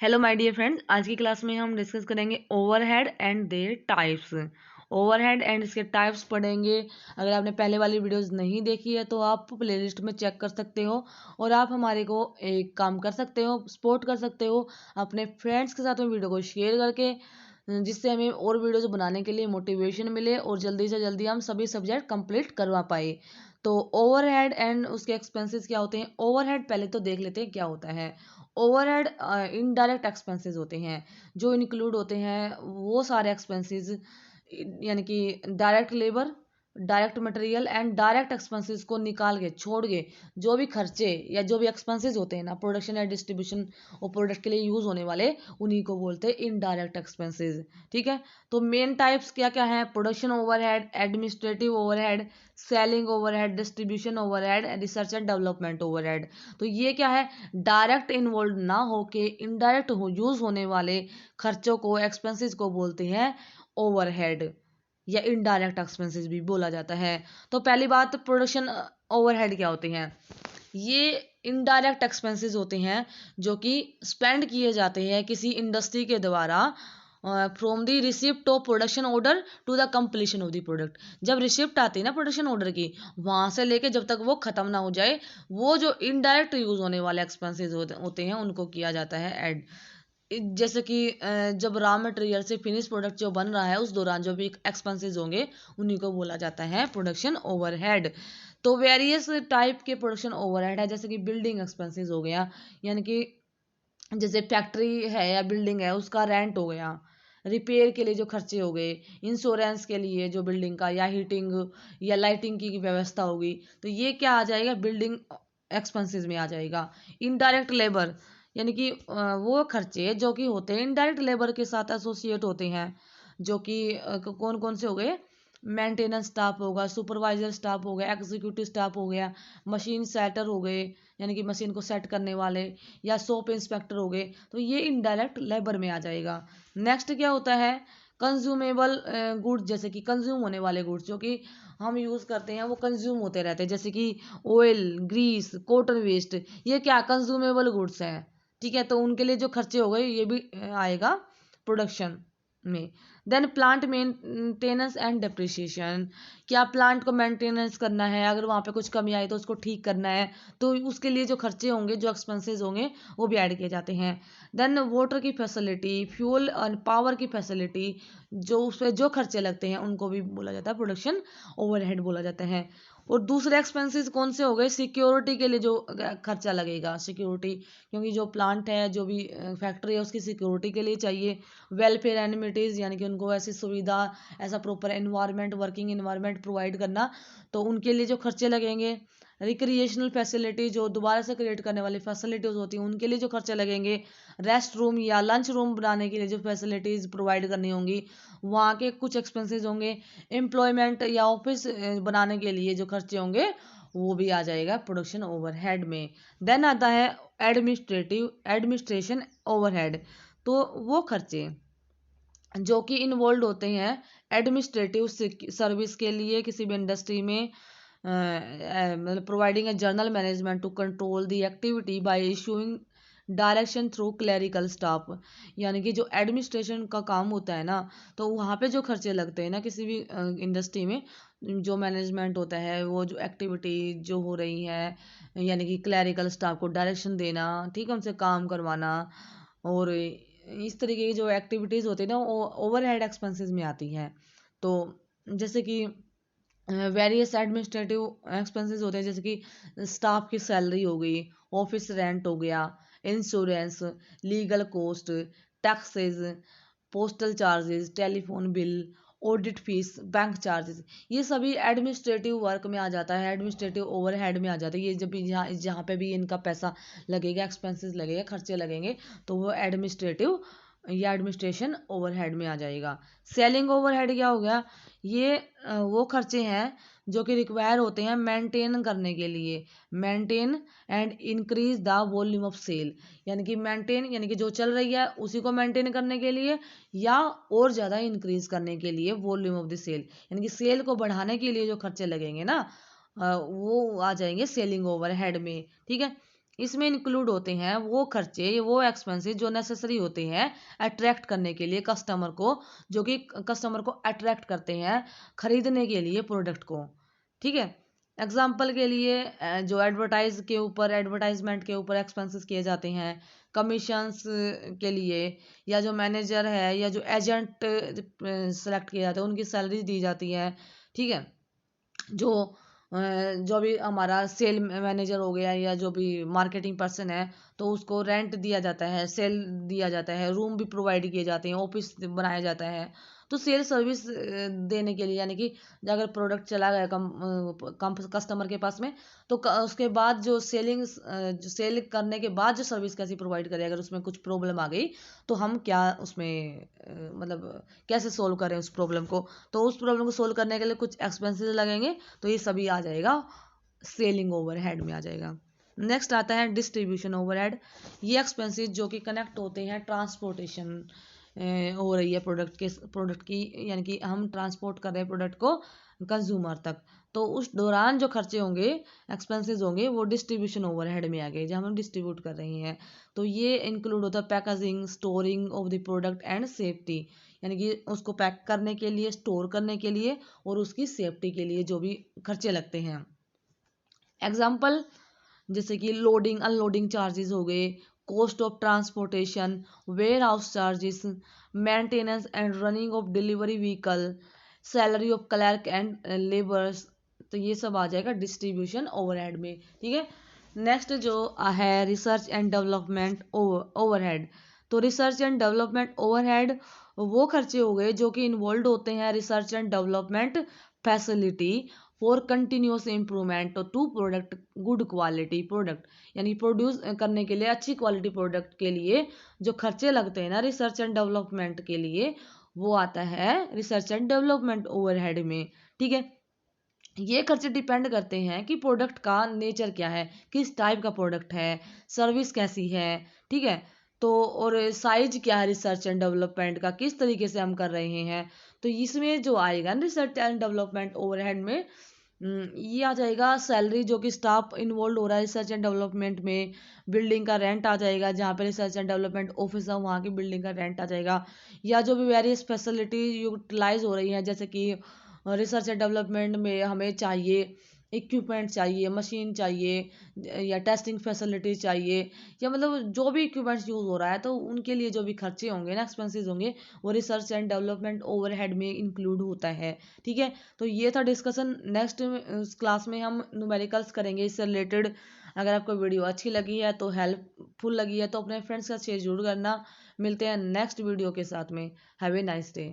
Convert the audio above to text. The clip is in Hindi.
हेलो माय डियर फ्रेंड्स, आज की क्लास में हम डिस्कस करेंगे overhead and there types. Overhead and इसके टाइप्स पढ़ेंगे। अगर आपने पहले वाली वीडियोस नहीं देखी है तो आप प्लेलिस्ट में चेक कर सकते हो और आप हमारे को एक काम कर सकते हो, सपोर्ट कर सकते हो अपने फ्रेंड्स के साथ में वीडियो को शेयर करके, जिससे हमें और वीडियोस बनाने के लिए मोटिवेशन मिले और जल्दी से जल्दी हम सभी सब्जेक्ट कंप्लीट करवा पाए। तो ओवरहेड एंड उसके एक्सपेंसेस क्या होते हैं। ओवरहेड पहले तो देख लेते हैं क्या होता है। ओवरहेड इनडायरेक्ट एक्सपेंसेस होते हैं, जो इंक्लूड होते हैं वो सारे एक्सपेंसेस, यानी कि direct labour, direct material and direct expenses को निकाल के छोड़ के जो भी खर्चे या जो भी एक्सपेंसेस होते हैं ना, प्रोडक्शन या डिस्ट्रीब्यूशन और प्रोडक्ट के लिए यूज होने वाले, उन्हीं को बोलते हैं इनडायरेक्ट एक्सपेंसेस। ठीक है, तो मेन टाइप्स क्या क्या है। Production overhead, administrative overhead, selling overhead, distribution overhead, research and development overhead. तो ये क्या है, डायरेक्ट इन्वॉल्व ना होके इनडायरेक्ट यूज होने वाले खर्चों को, एक्सपेंसेस को बोलते हैं ओवरहेड या इनडायरेक्ट एक्सपेंसेस भी बोला जाता है। तो पहली बात, प्रोडक्शन ओवरहेड क्या होते हैं। ये इनडायरेक्ट एक्सपेंसेस होते हैं जो कि स्पेंड किए जाते हैं किसी इंडस्ट्री के द्वारा from the receipt of production order to the completion of the product. जब रिसिप्ट आती है ना प्रोडक्शन ऑर्डर की, वहां से लेके जब तक वो खत्म ना हो जाए, वो जो इनडायरेक्ट यूज होने वाले एक्सपेंसेस होते हैं उनको किया जाता है ऐड। जैसे कि जब रॉ मटेरियल से फिनिश प्रोडक्ट जो बन रहा है उस दौरान जो भी एक्सपेंसेस होंगे उन्हीं को बोला जाता है प्रोडक्शन ओवरहेड। तो वेरियस टाइप के प्रोडक्शन ओवरहेड है, जैसे कि बिल्डिंग एक्सपेंसेस हो गया, यानी कि जैसे फैक्ट्री है या बिल्डिंग है उसका रेंट हो गया, रिपेयर के लिए जो खर्चे हो गए, इंश्योरेंस के लिए जो बिल्डिंग का, या हीटिंग या लाइटिंग की व्यवस्था होगी, तो ये क्या आ जाएगा, बिल्डिंग एक्सपेंसेस में आ जाएगा। इनडायरेक्ट लेबर, यानी कि वो खर्चे जो कि होते हैं इनडायरेक्ट लेबर के साथ एसोसिएट होते हैं, जो कि कौन कौन से हो गए, मेंटेनेंस स्टाफ होगा, सुपरवाइजर स्टाफ हो गया, एग्जीक्यूटिव स्टाफ हो गया, मशीन सेटर हो गए, यानी कि मशीन को सेट करने वाले, या शॉप इंस्पेक्टर हो गए, तो ये इनडायरेक्ट लेबर में आ जाएगा। नेक्स्ट क्या होता है, कंज्यूमेबल गुड्स, जैसे कि कंज्यूम होने वाले गुड्स जो कि हम यूज करते हैं वो कंज्यूम होते रहते हैं, जैसे कि ऑयल, ग्रीस, कॉटन वेस्ट, ये क्या कंज्यूमेबल गुड्स हैं। ठीक है, तो उनके लिए जो खर्चे हो गए ये भी आएगा प्रोडक्शन में। Then plant maintenance and depreciation, क्या प्लांट को मेंटेनेंस करना है, अगर वहाँ पे कुछ कमी आई तो उसको ठीक करना है, तो उसके लिए जो खर्चे होंगे, जो एक्सपेंसेस होंगे, वो भी ऐड किए जाते हैं। देन वाटर की फैसिलिटी, फ्यूल और पावर की फैसिलिटी, जो उस पर जो खर्चे लगते हैं उनको भी बोला जाता है प्रोडक्शन ओवरहेड बोला जाता है। और दूसरे एक्सपेंसेस कौन से हो गए, सिक्योरिटी के लिए जो खर्चा लगेगा, सिक्योरिटी, क्योंकि जो प्लांट है, जो भी फैक्ट्री है, उसकी सिक्योरिटी के लिए चाहिए। वेलफेयर एनिमिटीज़, यानी कि उनको ऐसी सुविधा, ऐसा proper environment, working environment provide करना, तो उनके लिए जो खर्चे लगेंगे। रिक्रिएशनल फैसिलिटी, जो दोबारा से क्रिएट करने वाली फैसिलिटीज़ होती हैं उनके लिए जो खर्चे लगेंगे। रेस्ट रूम या लंच रूम बनाने के लिए जो फैसिलिटीज़ प्रोवाइड करनी होंगी, वहाँ के कुछ एक्सपेंसेस होंगे। एम्प्लॉयमेंट या ऑफिस बनाने के लिए जो खर्चे होंगे वो भी आ जाएगा प्रोडक्शन ओवरहेड में। देन आता है एडमिनिस्ट्रेशन ओवरहेड। तो वो खर्चे जो कि इन्वॉल्व होते हैं एडमिनिस्ट्रेटिव सर्विस के लिए किसी भी इंडस्ट्री में, मतलब providing a general management to control the activity by issuing direction through clerical staff. यानी कि जो एडमिनिस्ट्रेशन का काम होता है ना, तो वहाँ पे जो खर्चे लगते हैं ना किसी भी इंडस्ट्री में, जो मैनेजमेंट होता है, वो जो एक्टिविटी जो हो रही है, यानी कि क्लरिकल स्टाफ को डायरेक्शन देना, ठीक है, उनसे काम करवाना, और इस तरीके की जो एक्टिविटीज़ होती है ना वो ओवरहेड एक्सपेंसेस में आती हैं। तो जैसे कि वेरियस एडमिनिस्ट्रेटिव एक्सपेंसेस होते हैं, जैसे कि स्टाफ की सैलरी हो गई, ऑफिस रेंट हो गया, insurance, legal cost, taxes, postal charges, telephone bill, audit fees, bank charges, ये सभी एडमिनिस्ट्रेटिव वर्क में आ जाता है, एडमिनिस्ट्रेटिव ओवरहेड में आ जाता है। ये जब भी जहाँ जहाँ पे भी इनका पैसा लगेगा, एक्सपेंसेस लगेगा, खर्चे लगेंगे, तो वो एडमिनिस्ट्रेटिव या एडमिनिस्ट्रेशन ओवरहेड में आ जाएगा। सेलिंग ओवरहेड क्या हो गया, ये वो खर्चे हैं जो कि रिक्वायर होते हैं मेंटेन करने के लिए, maintain and increase the volume of sale, यानी कि मेंटेन यानी कि जो चल रही है उसी को मेंटेन करने के लिए, या और ज़्यादा इंक्रीज करने के लिए वॉल्यूम ऑफ द सेल, यानी कि सेल को बढ़ाने के लिए जो खर्चे लगेंगे ना, वो आ जाएंगे सेलिंग ओवरहेड में। ठीक है, इसमें इंक्लूड होते हैं वो खर्चे, वो एक्सपेंसेस जो नेसेसरी होते हैं अट्रैक्ट करने के लिए कस्टमर को, जो कि कस्टमर को अट्रैक्ट करते हैं खरीदने के लिए प्रोडक्ट को। ठीक है, एग्जाम्पल के लिए जो एडवर्टाइजमेंट के ऊपर एक्सपेंसेस किए जाते हैं, कमीशंस के लिए, या जो मैनेजर है या जो एजेंट सेलेक्ट किए जाते हैं उनकी सैलरी दी जाती है। ठीक है, जो जो भी हमारा सेल मैनेजर हो गया या जो भी मार्केटिंग पर्सन है, तो उसको रेंट दिया जाता है, सेल दिया जाता है, रूम भी प्रोवाइड किए जाते हैं, ऑफिस बनाया जाता है। तो सेल सर्विस देने के लिए, यानी कि अगर प्रोडक्ट चला गया कम कस्टमर के पास में, तो उसके बाद जो जो सेल करने के बाद जो सर्विस कैसी प्रोवाइड करें, अगर उसमें कुछ प्रॉब्लम आ गई तो हम क्या उसमें मतलब कैसे सोल्व करें उस प्रॉब्लम को। तो उस प्रॉब्लम को सोल्व करने के लिए कुछ एक्सपेंसेस लगेंगे, तो ये सभी आ जाएगा सेलिंग ओवरहेड में आ जाएगा। नेक्स्ट आता है डिस्ट्रीब्यूशन ओवरहेड। ये एक्सपेंसेस जो कि कनेक्ट होते हैं ट्रांसपोर्टेशन हो रही है प्रोडक्ट की, यानी कि हम ट्रांसपोर्ट कर रहे हैं प्रोडक्ट को कंज्यूमर तक, तो उस दौरान जो खर्चे होंगे, एक्सपेंसेस होंगे, वो डिस्ट्रीब्यूशन ओवरहेड में आ गए, जब हम डिस्ट्रीब्यूट कर रहे हैं। तो ये इंक्लूड होता है packaging, storing of the product and safety, यानी कि उसको पैक करने के लिए, स्टोर करने के लिए और उसकी सेफ्टी के लिए जो भी खर्चे लगते हैं। एग्जाम्पल जैसे कि लोडिंग अनलोडिंग चार्जेस हो गए, cost of transportation, warehouse charges, maintenance and running of delivery vehicle, salary of clerk and labours, तो ये सब आ जाएगा डिस्ट्रीब्यूशन ओवरहेड में। ठीक है, नेक्स्ट जो है रिसर्च एंड डेवलपमेंट ओवरहेड। तो रिसर्च एंड डेवलपमेंट ओवरहेड वो खर्चे हो गए जो कि इन्वॉल्व होते हैं research and development facility for continuous improvement to product good quality product, यानी प्रोड्यूस करने के लिए अच्छी क्वालिटी प्रोडक्ट के लिए जो खर्चे लगते हैं ना रिसर्च एंड डेवलपमेंट के लिए, वो आता है रिसर्च एंड डेवलपमेंट ओवरहेड में। ठीक है, ये खर्चे डिपेंड करते हैं कि प्रोडक्ट का नेचर क्या है, किस टाइप का प्रोडक्ट है, सर्विस कैसी है। ठीक है, तो और साइज क्या है रिसर्च एंड डेवलपमेंट का, किस तरीके से हम कर रहे हैं। तो इसमें जो आएगा ना रिसर्च एंड डेवलपमेंट ओवरहेड में, ये आ जाएगा सैलरी जो कि स्टाफ इन्वॉल्व हो रहा है रिसर्च एंड डेवलपमेंट में, बिल्डिंग का रेंट आ जाएगा, जहाँ पे रिसर्च एंड डेवलपमेंट ऑफिस है वहाँ की बिल्डिंग का रेंट आ जाएगा, या जो भी वेरियस फैसिलिटी यूटिलाइज हो रही हैं, जैसे कि रिसर्च एंड डेवलपमेंट में हमें चाहिए इक्विपमेंट चाहिए, मशीन चाहिए या टेस्टिंग फैसिलिटी चाहिए, या मतलब जो भी इक्विपमेंट्स यूज़ हो रहा है, तो उनके लिए जो भी खर्चे होंगे ना, एक्सपेंसेस होंगे, वो रिसर्च एंड डेवलपमेंट ओवरहेड में इंक्लूड होता है। ठीक है, तो ये था डिस्कशन। नेक्स्ट क्लास में हम न्यूमेरिकल्स करेंगे इससे रिलेटेड। अगर आपको वीडियो अच्छी लगी है, तो हेल्पफुल लगी है, तो अपने फ्रेंड्स का शेयर जरूर करना। मिलते हैं नेक्स्ट वीडियो के साथ में। Have a nice day.